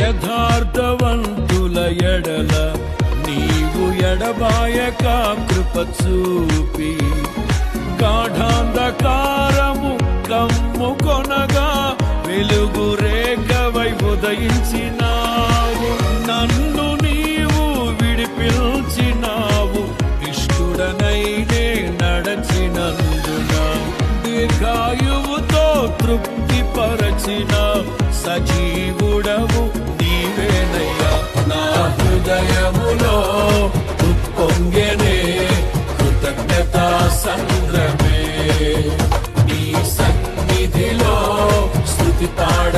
యథార్థవంతుల ఎడల నీవు ఎడబాయక కృప చూపి గాఢాంధకారము కమ్ముకొనగా వెలుగు రేఖవై ఉదయించినావు. నన్ను నీవు విడిపించినావు, ఇష్టుడనైనే నడచినందున దీర్ఘాయువుతో తృప్తి పరచిన సజీవుడవు నీవేనయ్యా. నా హృదయములో ఉప్పొంగెనే కృతజ్ఞతా సంద్రమే, నీ సన్నిధిలో స్తుతి పాడ